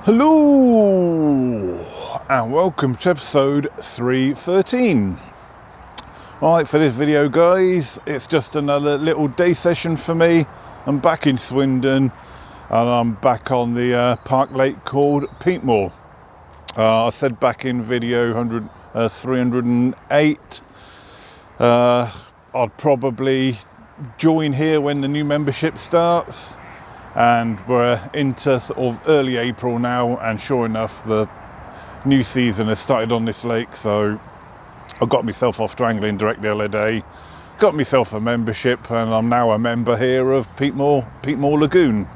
Hello and welcome to episode 313. Alright, for this video guys, it's just another little day session for me. I'm back in Swindon and I'm back on the park lake called Peatmore. I said back in video 308 I'd probably join here when the new membership starts. And we're into sort of early April now, and sure enough the new season has started on this lake, so I got myself off to angling direct the other day, got myself a membership, and I'm now a member here of Peatmore Lagoon.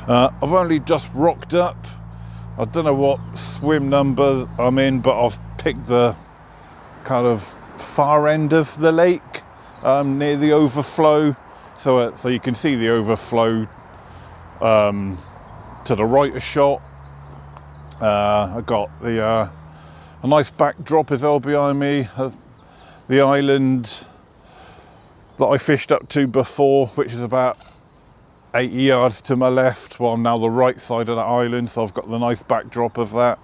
I've only just rocked up. I don't know what swim number I'm in, but I've picked the kind of far end of the lake, near the overflow. So you can see the overflow to the right a shot. I got a nice backdrop as well behind me. The island that I fished up to before, which is about 80 yards to my left. Well, I'm now the right side of that island, so I've got the nice backdrop of that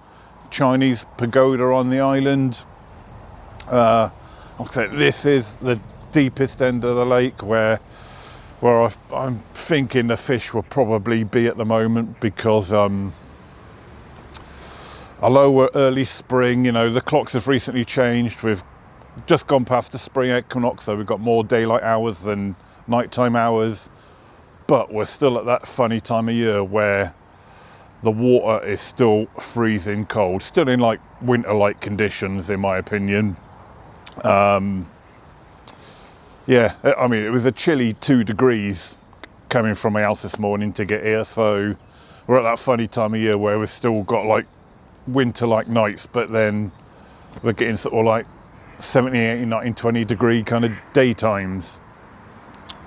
Chinese pagoda on the island. Like I said, this is the deepest end of the lake where I'm thinking the fish will probably be at the moment, because although we're early spring, you know, the clocks have recently changed. We've just gone past the spring equinox, so we've got more daylight hours than nighttime hours, but we're still at that funny time of year where the water is still freezing cold, still in like winter-like conditions in my opinion. Yeah, I mean, it was a chilly 2 degrees coming from my house this morning to get here, so we're at that funny time of year where we've still got like winter-like nights, but then we're getting sort of like 70, 80, 90, 20 degree kind of daytimes.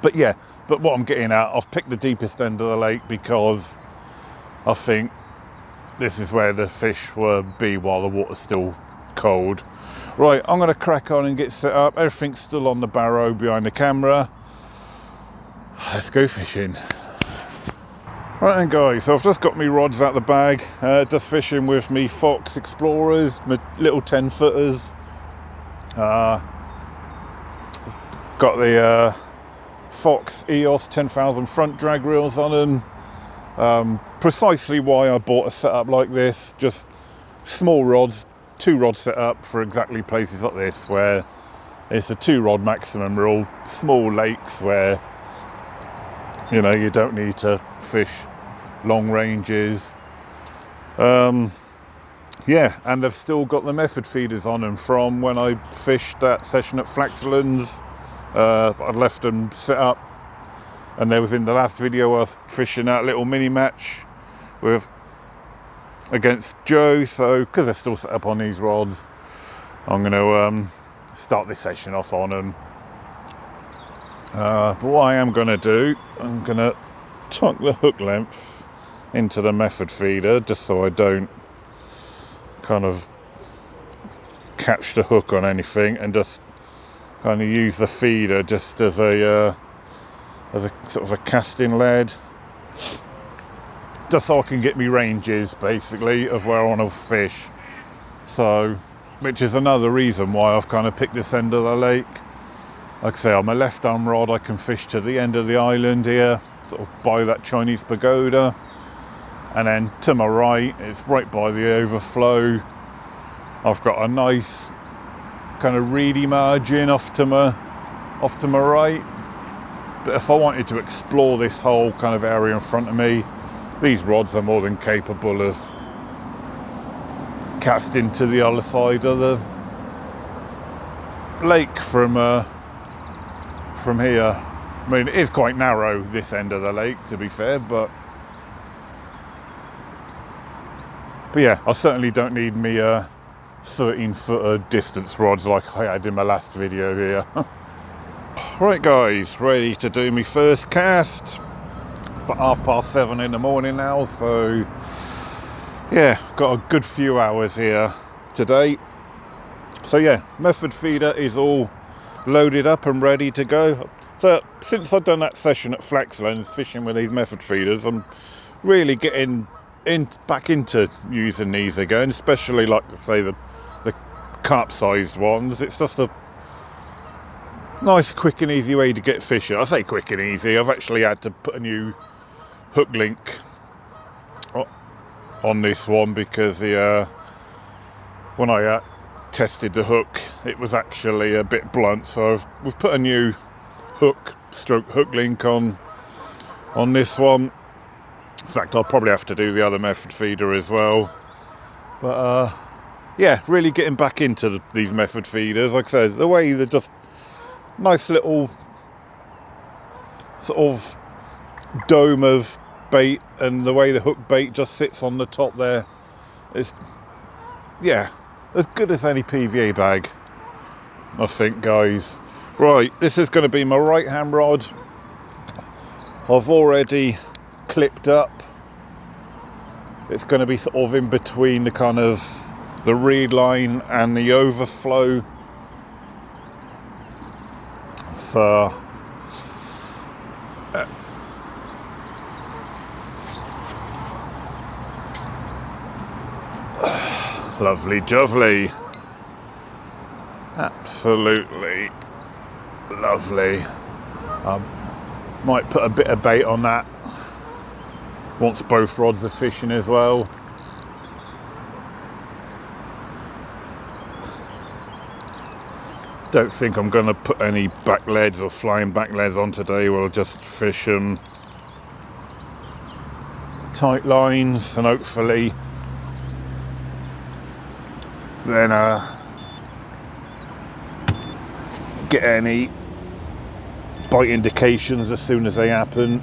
But yeah, but what I'm getting at, I've picked the deepest end of the lake because I think this is where the fish will be while the water's still cold. Right, I'm going to crack on and get set up. Everything's still on the barrow behind the camera. Let's go fishing. Right then guys, so I've just got my rods out the bag. Just fishing with me Fox Explorers, my little 10 footers. Got the Fox EOS 10,000 front drag reels on them. Precisely why I bought a setup like this, just small rods. 2 rod setup for exactly places like this where it's a 2 rod maximum rule, small lakes where, you know, you don't need to fish long ranges. Yeah, and they've still got the method feeders on them from when I fished that session at Flaxlands. I'd left them set up, and there was in the last video I was fishing that little mini match against Joe, so because they're still set up on these rods, I'm going to start this session off on them. But what I am going to do, I'm going to tuck the hook length into the method feeder just so I don't kind of catch the hook on anything, and just kind of use the feeder just as a sort of a casting lead, just so I can get me ranges basically of where I want to fish. So, which is another reason why I've kind of picked this end of the lake. Like I say, on my left arm rod I can fish to the end of the island here, sort of by that Chinese pagoda, and then to my right, it's right by the overflow. I've got a nice kind of reedy margin off to my right. But if I wanted to explore this whole kind of area in front of me, these rods are more than capable of casting to the other side of the lake from here. I mean, it is quite narrow, this end of the lake, to be fair, but yeah, I certainly don't need me 13-footer distance rods like I had in my last video here. Right guys, ready to do my first cast. About 7:30 in the morning now, so yeah, got a good few hours here today. So yeah, method feeder is all loaded up and ready to go. So since I've done that session at Flaxlands fishing with these method feeders, I'm really getting back into using these again, especially like say the carp-sized ones. It's just a nice, quick and easy way to get fishing. I say quick and easy. I've actually had to put a new hook link on this one because when I tested the hook, it was actually a bit blunt. So we've put a new hook link on this one. In fact, I'll probably have to do the other method feeder as well. But yeah, really getting back into these method feeders. Like I said, the way they're just nice little sort of dome of bait, and the way the hook bait just sits on the top there is, yeah, as good as any PVA bag, I think, guys. Right, this is going to be my right hand rod. I've already clipped up. It's going to be sort of in between the kind of the reed line and the overflow. So lovely jubbly, absolutely lovely. Might put a bit of bait on that once both rods are fishing as well. Don't think I'm going to put any back leads or flying back leads on today. We'll just fish them tight lines and hopefully then get any bite indications as soon as they happen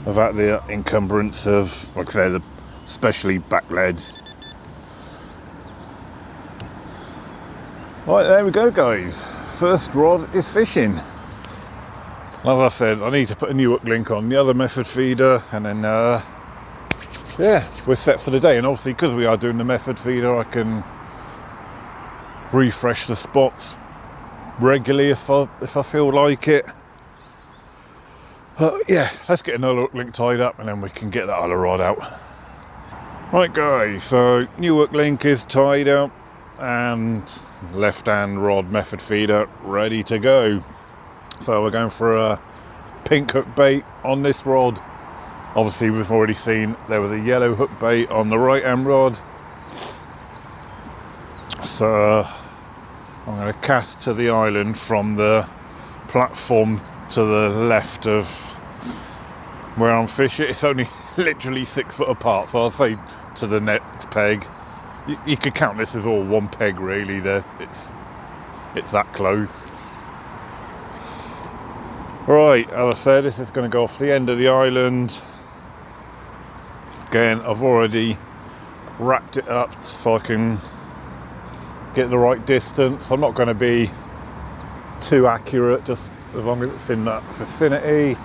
without the encumbrance of, like I said, especially back leads. Right, there we go, guys. First rod is fishing. As I said, I need to put a new hook link on the other method feeder, and then yeah, we're set for the day. And obviously, because we are doing the method feeder, I can refresh the spots regularly if I feel like it. Yeah, let's get another hook link tied up, and then we can get that other rod out. Right, guys, so new hook link is tied up and left hand rod method feeder ready to go. So we're going for a pink hook bait on this rod. Obviously we've already seen there was a yellow hook bait on the right hand rod, so I'm going to cast to the island from the platform to the left of where I'm fishing. It's only literally 6 foot apart, so I'll say to the next peg. You could count this as all one peg, really. There, it's that close. Right, as I said, this is going to go off the end of the island. Again, I've already wrapped it up so I can get the right distance. I'm not going to be too accurate, just as long as it's in that vicinity.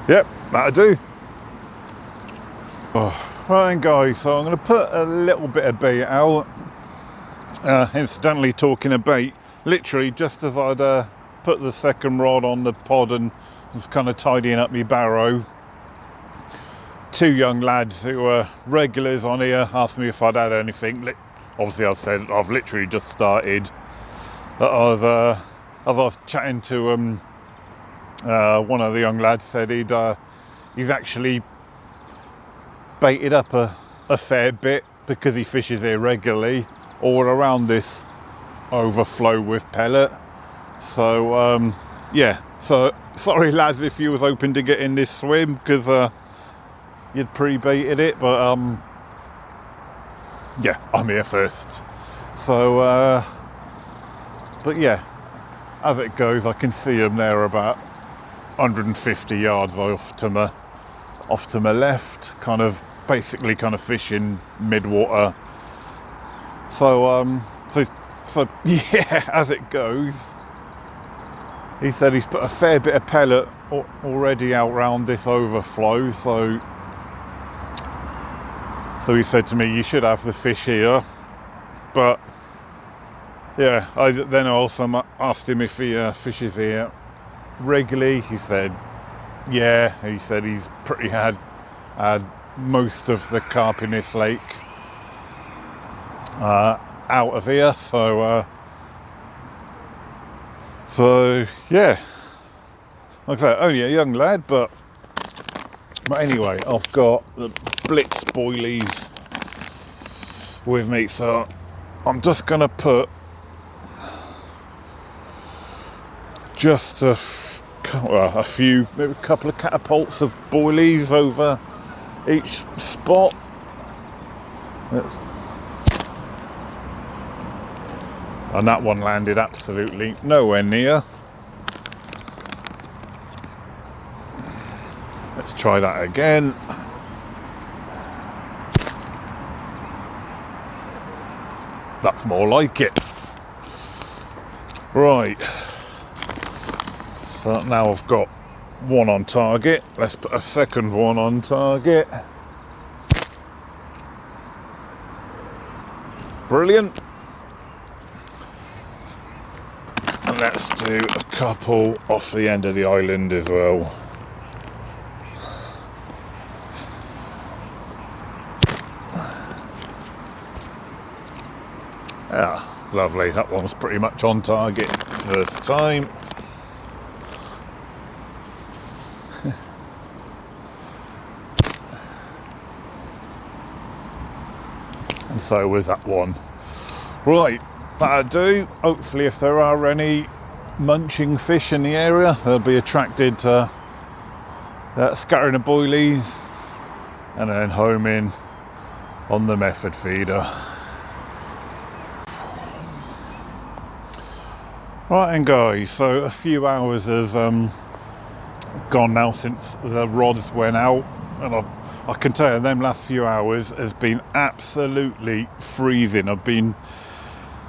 Yep, that'll do. Right then, guys, so I'm going to put a little bit of bait out. Incidentally, talking of bait, literally just as I'd put the second rod on the pod and was kind of tidying up my barrow, 2 young lads who were regulars on here asked me if I'd had anything. Obviously I said I've literally just started. As I was chatting to one of the young lads, said he's actually baited up a fair bit because he fishes here regularly all around this overflow with pellet. So yeah, so sorry lads if you was hoping to get in this swim because you'd pre-baited it, but yeah, I'm here first. So but yeah, as it goes, I can see them there about 150 yards off to my left, kind of basically kind of fishing mid-water. So so yeah, as it goes, he said he's put a fair bit of pellet already out round this overflow, so he said to me, you should have the fish here. But yeah, I then also asked him if he fishes here regularly? He said, yeah. He said he's pretty had most of the carp in this lake out of here. So yeah, like I said, only a young lad, but anyway, I've got the Blitz boilies with me, so I'm just gonna put just a few, maybe a couple of catapults of boilies over each spot. And that one landed absolutely nowhere near. Let's try that again. That's more like it. Right. So now I've got one on target. Let's put a second one on target. Brilliant. And let's do a couple off the end of the island as well. Ah, lovely. That one's pretty much on target first time. And so was that one. Right, that'll do. Hopefully if there are any munching fish in the area, they'll be attracted to scattering the boilies and then homing on the method feeder. Right then guys, so a few hours has gone now since the rods went out, and I can tell you them last few hours has been absolutely freezing. I've been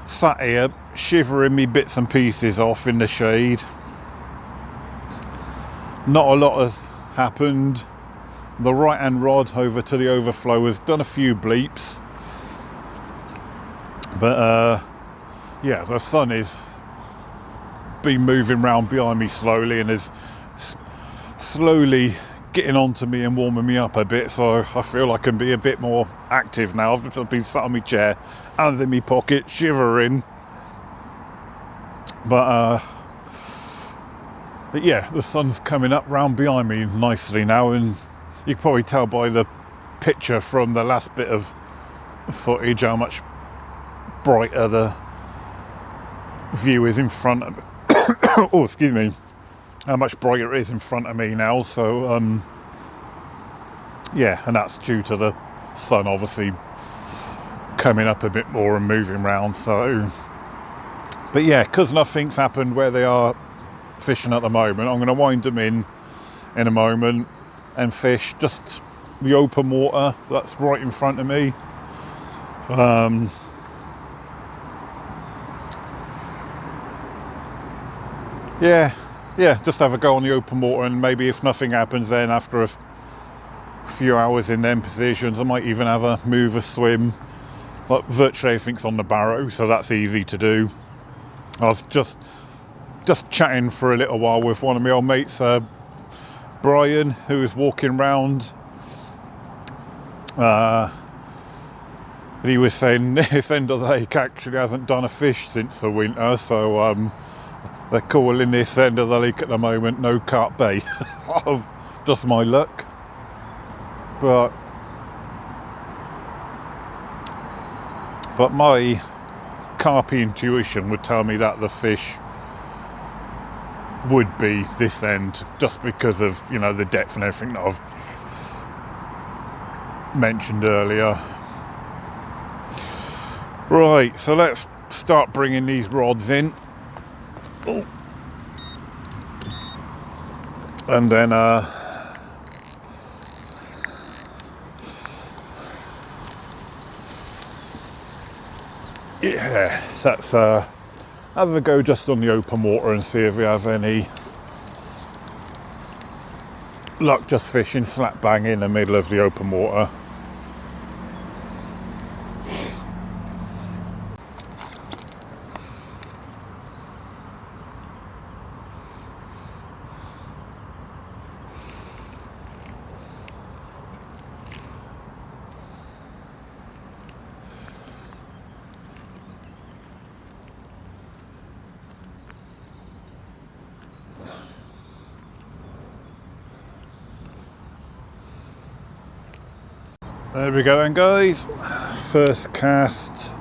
sat here shivering me bits and pieces off in the shade. Not a lot has happened. The right hand rod over to the overflow has done a few bleeps, but yeah, the sun is been moving around behind me slowly and is slowly getting onto me and warming me up a bit, so I feel I can be a bit more active now. I've been sat on my chair, hands in my pocket, shivering, but yeah, the sun's coming up round behind me nicely now, and you can probably tell by the picture from the last bit of footage how much brighter the view is in front of me. Oh, excuse me. How much brighter it is in front of me now. So yeah, and that's due to the sun obviously coming up a bit more and moving around. So, but yeah, because nothing's happened where they are fishing at the moment, I'm going to wind them in a moment and fish just the open water that's right in front of me. Yeah, just have a go on the open water, and maybe if nothing happens, then after a few hours in them positions, I might even have a move, a swim. But virtually everything's on the barrow, so that's easy to do. I was just chatting for a little while with one of my old mates, Brian, who was walking around. He was saying this end of the lake actually hasn't done a fish since the winter, so they're calling this end of the lake at the moment No Carp Bay. Just my luck. But my carpy intuition would tell me that the fish would be this end, just because of, you know, the depth and everything that I've mentioned earlier. Right, so let's start bringing these rods in. Oh. And then yeah, that's have a go just on the open water and see if we have any luck just fishing slap bang in the middle of the open water. There we go then, guys. First cast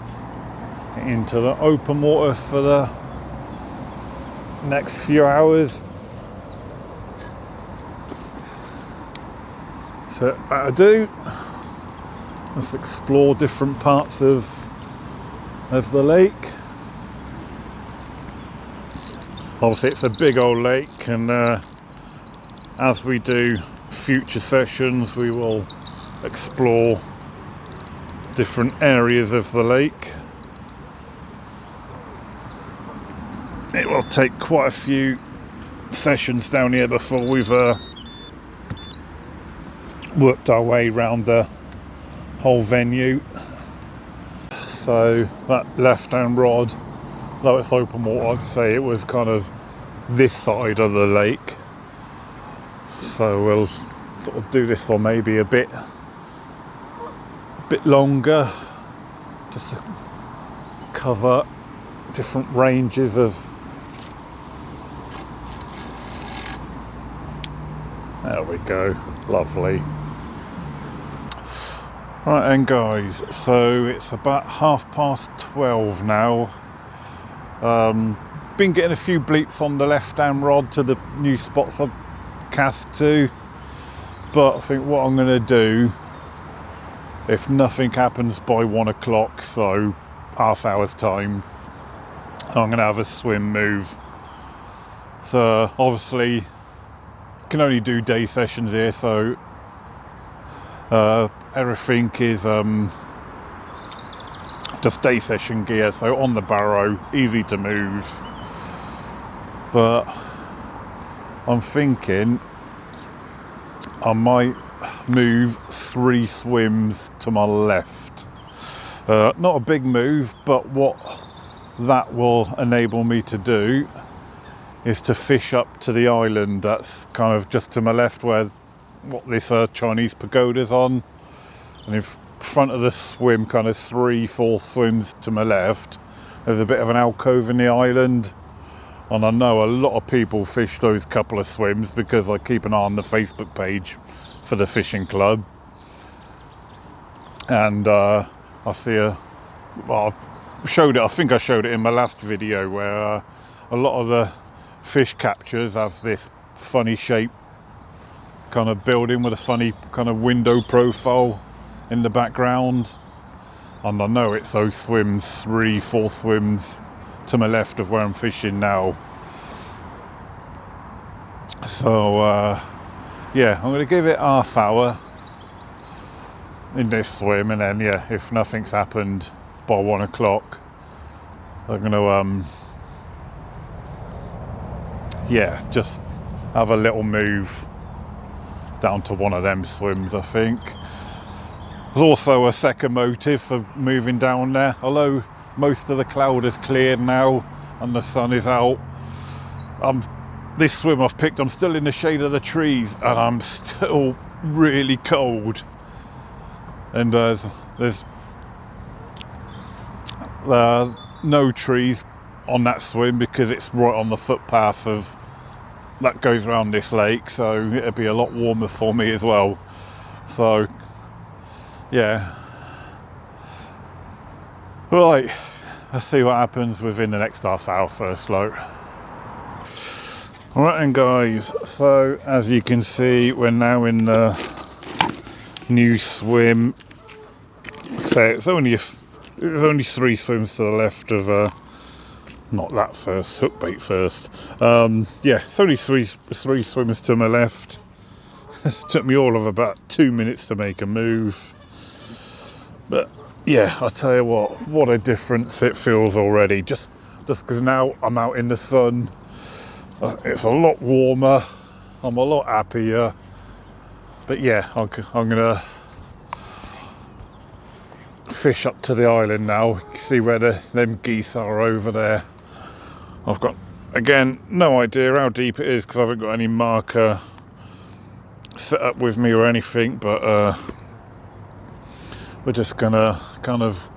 into the open water for the next few hours. So that'll do. Let's explore different parts of the lake. Obviously it's a big old lake, and as we do future sessions we will explore different areas of the lake. It will take quite a few sessions down here before we've worked our way around the whole venue. So that left hand rod, though it's open water, I'd say it was kind of this side of the lake. So we'll sort of do this for maybe a bit longer, just to cover different ranges of. There we go, lovely. Right then, guys, so it's about 12:30 now. Been getting a few bleeps on the left hand rod to the new spots I've cast to, but I think what I'm going to do, if nothing happens by 1 o'clock, so half hour's time, I'm going to have a swim move. So obviously can only do day sessions here, so everything is just day session gear, so on the barrow, easy to move. But I'm thinking I might move 3 swims to my left. Not a big move, but what that will enable me to do is to fish up to the island that's kind of just to my left, where what this Chinese pagoda's on, and in front of the swim, kind of 3-4 swims to my left, there's a bit of an alcove in the island, and I know a lot of people fish those couple of swims because I keep an eye on the Facebook page for the fishing club, and I see I showed it, I think I showed it in my last video, where a lot of the fish captures have this funny shape kind of building with a funny kind of window profile in the background, and I know it's those swims, 3-4 swims to my left of where I'm fishing now. So yeah, I'm going to give it half hour in this swim, and then yeah, if nothing's happened by 1 o'clock, I'm going to yeah, just have a little move down to one of them swims, I think. There's also a second motive for moving down there. Although most of the cloud is cleared now and the sun is out, this swim I've picked, I'm still in the shade of the trees and I'm still really cold. And there's no trees on that swim because it's right on the footpath of that goes around this lake, so it'll be a lot warmer for me as well. So yeah, right, let's see what happens within the next half hour first though. Alright then, guys, so as you can see, we're now in the new swim. So it's only 3 swims to the left of not that first, hook bait first. Yeah, it's only three swims to my left. It took me all of about 2 minutes to make a move. But yeah, I'll tell you what a difference it feels already. Just because now I'm out in the sun, it's a lot warmer, I'm a lot happier. But yeah, I'm gonna fish up to the island now. You can see where them geese are over there. I've got, again, no idea how deep it is because I haven't got any marker set up with me or anything, but we're just gonna kind of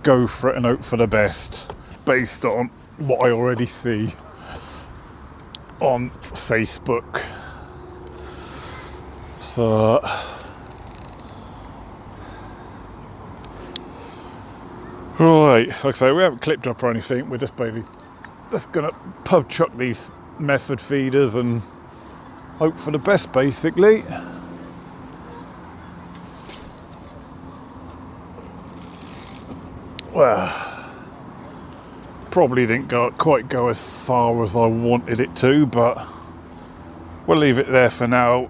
go for it and hope for the best based on what I already see on Facebook. So Right, like I say, we haven't clipped up or anything. We're just gonna pub chuck these method feeders and hope for the best, basically. Well, probably didn't quite go as far as I wanted it to, but we'll leave it there for now.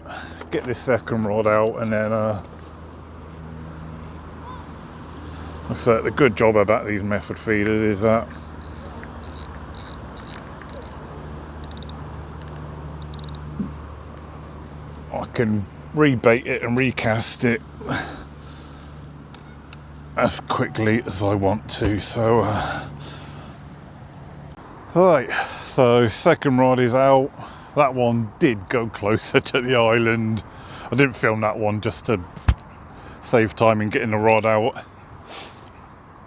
Get this second rod out, and then like I said, the good job about these method feeders is that I can rebait it and recast it as quickly as I want to. So right, so second rod is out. That one did go closer to the island. I didn't film that one just to save time in getting the rod out.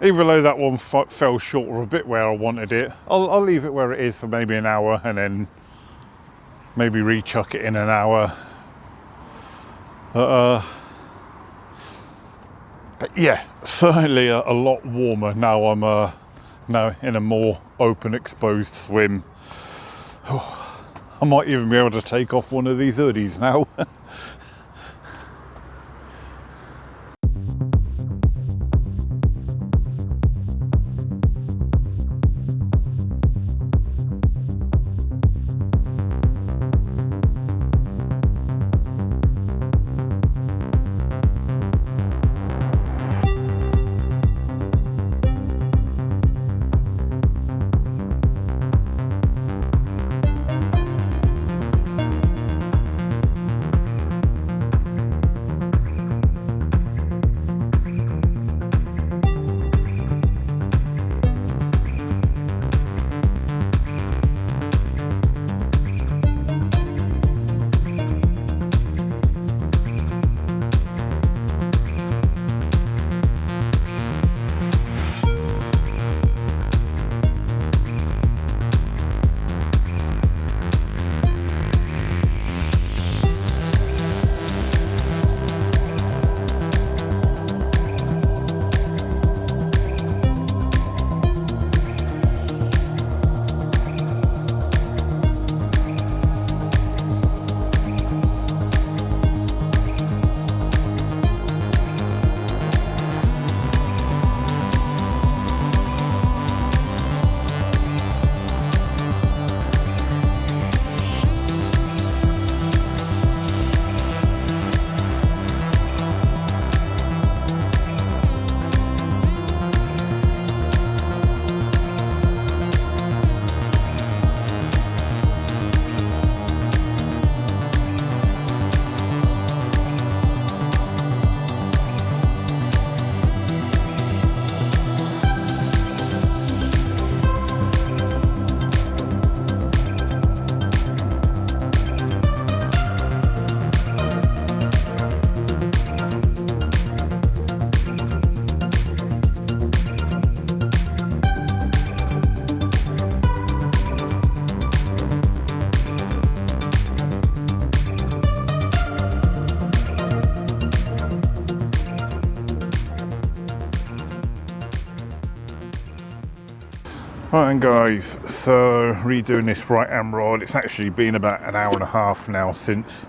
Even though that one fell short of a bit where I wanted it, I'll leave it where it is for maybe an hour and then maybe rechuck it in an hour. But yeah, certainly a lot warmer now. I'm now in a more open, exposed swim. I might even be able to take off one of these hoodies now. Right then guys, so redoing this right hand rod. It's actually been about an hour and a half now since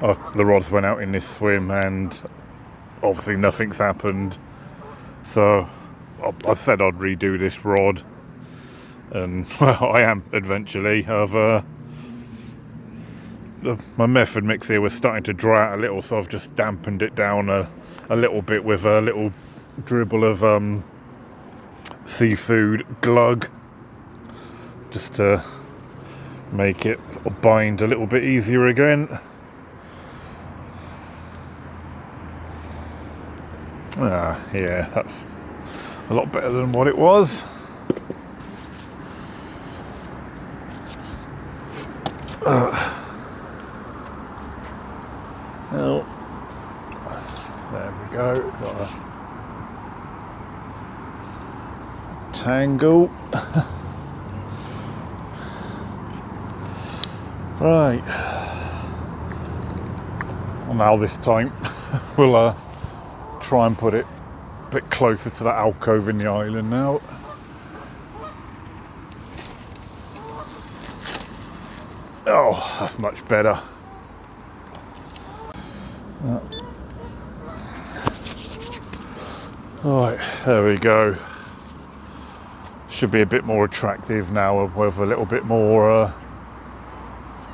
the rods went out in this swim, and obviously nothing's happened. So I said I'd redo this rod, and well, I am eventually. My method mix here was starting to dry out a little, so I've just dampened it down a little bit with a little dribble of seafood glug, just to make it bind a little bit easier again. Yeah, that's a lot better than what it was. Well, there we go. Got a tangle. Right. Well, now this time we'll try and put it bit closer to that alcove in the island now. Oh, that's much better. Right, there we go. Should be a bit more attractive now with a little bit more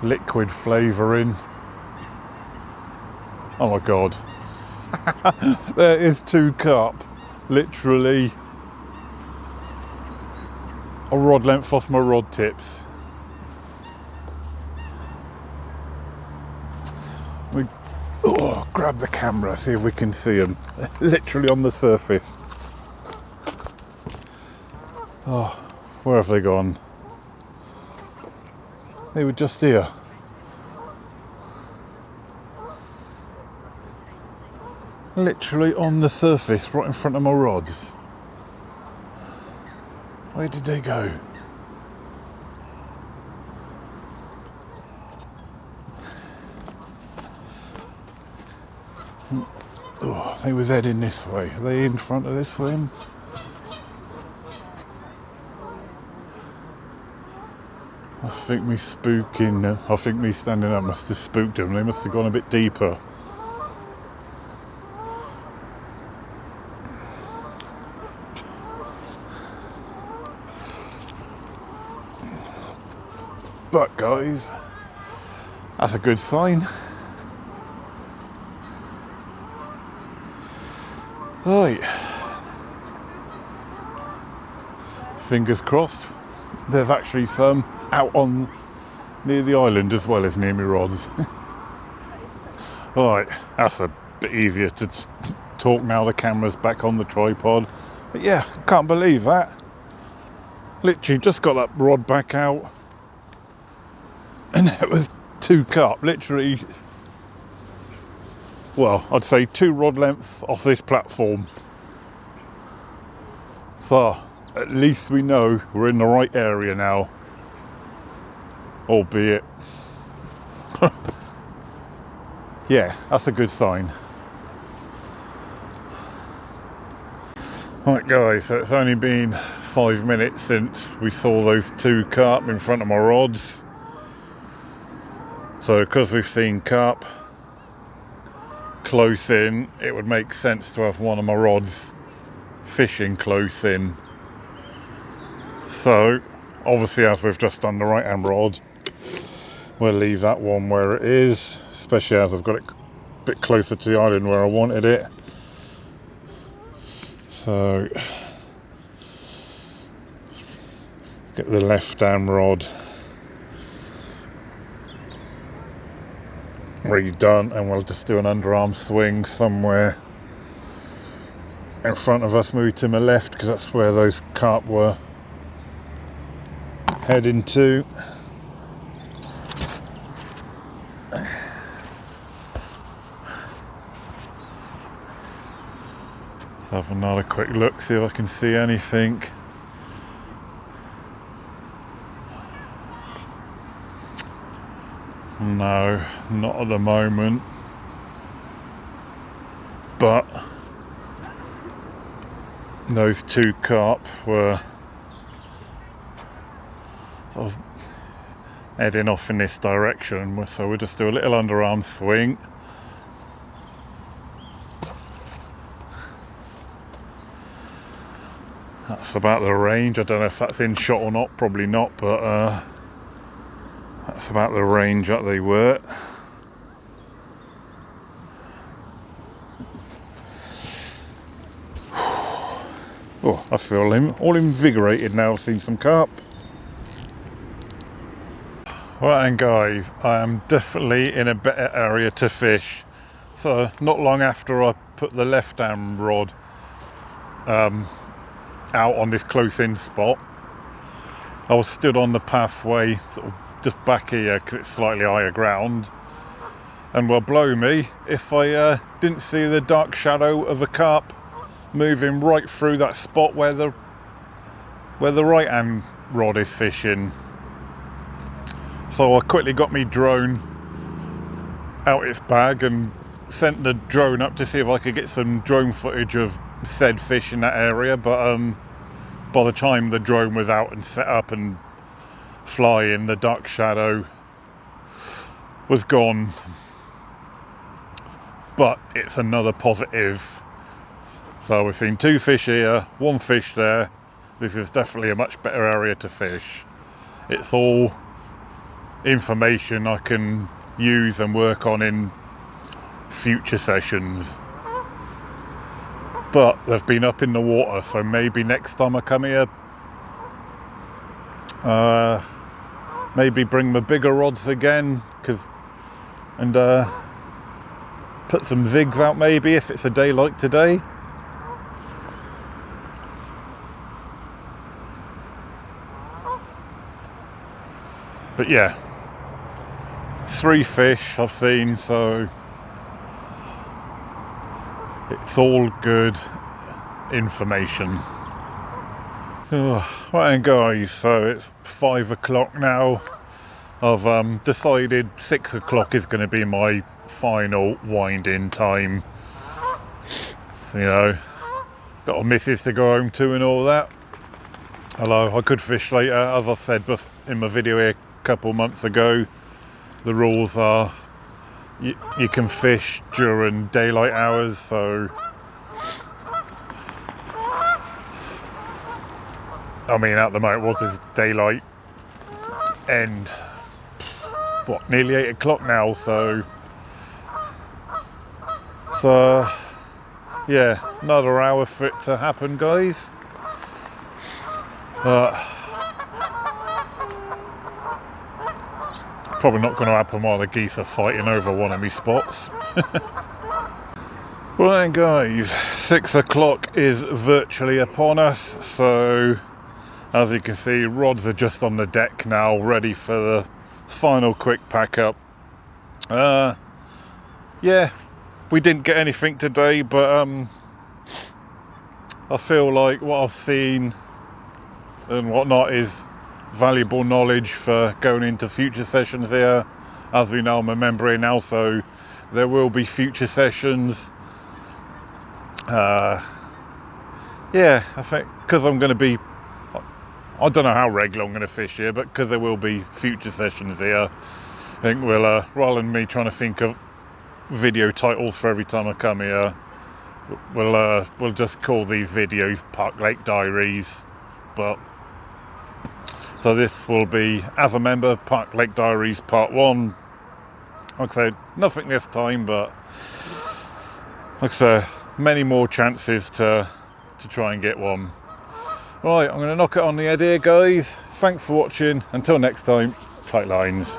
liquid flavouring. Oh my god. There is 2 carp, literally a rod length off my rod tips. We grab the camera, see if we can see them. Literally on the surface. Oh, where have they gone? They were just here. Literally on the surface, right in front of my rods. Where did they go? Oh, they was heading this way. Are they in front of this swim? I think me spooking, I think me standing up must have spooked them. They must have gone a bit deeper. But guys, that's a good sign. Right. Fingers crossed. There's actually some out on near the island as well as near my rods. Right, that's a bit easier to talk now the camera's back on the tripod. But yeah, can't believe that. Literally just got that rod back out. And it was 2 carp, literally, well, I'd say 2 rod lengths off this platform. So, at least we know we're in the right area now. Albeit, yeah, that's a good sign. Right guys, so it's only been 5 minutes since we saw those 2 carp in front of my rods. So because we've seen carp close in, it would make sense to have one of my rods fishing close in. So obviously, as we've just done the right hand rod, we'll leave that one where it is, especially as I've got it a bit closer to the island where I wanted it. So get the left hand rod redone, and we'll just do an underarm swing somewhere in front of us, maybe to my left, because that's where those carp were heading to. Let's have another quick look, see if I can see anything. No, not at the moment. But those 2 carp were sort of heading off in this direction, so we'll just do a little underarm swing. That's about the range. I don't know if that's in shot or not, probably not, but that's about the range that they were. Oh, I feel all invigorated now, seeing some carp. Right, and guys, I am definitely in a better area to fish. So not long after I put the left hand rod out on this close in spot, I was stood on the pathway sort of just back here because it's slightly higher ground, and well, blow me if I didn't see the dark shadow of a carp moving right through that spot where the right hand rod is fishing. So I quickly got me drone out its bag and sent the drone up to see if I could get some drone footage of said fish in that area, but by the time the drone was out and set up and flying, the dark shadow was gone. But it's another positive. So we've seen 2 fish here, 1 fish there. This is definitely a much better area to fish. It's all information I can use and work on in future sessions. But they've been up in the water, so maybe next time I come here, maybe bring my bigger rods again, and put some zigs out maybe if it's a day like today. But yeah, 3 fish I've seen, so it's all good information. Right then guys, so it's 5 o'clock now. I've decided 6 o'clock is going to be my final wind-in time. So, you know, got a missus to go home to and all that. Although I could fish later, as I said in my video here a couple months ago, the rules are you can fish during daylight hours, so I mean at the moment what is daylight end, what, nearly 8 o'clock now, so yeah, another hour for it to happen guys. Probably not going to happen while the geese are fighting over one of my spots. Well then guys, 6 o'clock is virtually upon us, so as you can see, rods are just on the deck now, ready for the final quick pack up. Yeah, we didn't get anything today, but I feel like what I've seen and whatnot is valuable knowledge for going into future sessions here. As we know, I'm a member here now, so there will be future sessions. Yeah, I think because I'm going to be, I don't know how regular I'm going to fish here, but because there will be future sessions here, I think we'll, rather than me trying to think of video titles for every time I come here, we'll just call these videos Park Lake Diaries. But so this will be, as a member, Park Lake Diaries Part 1. Like I said, nothing this time, but like I said, many more chances to try and get one. Right, I'm going to knock it on the head here, guys. Thanks for watching. Until next time, tight lines.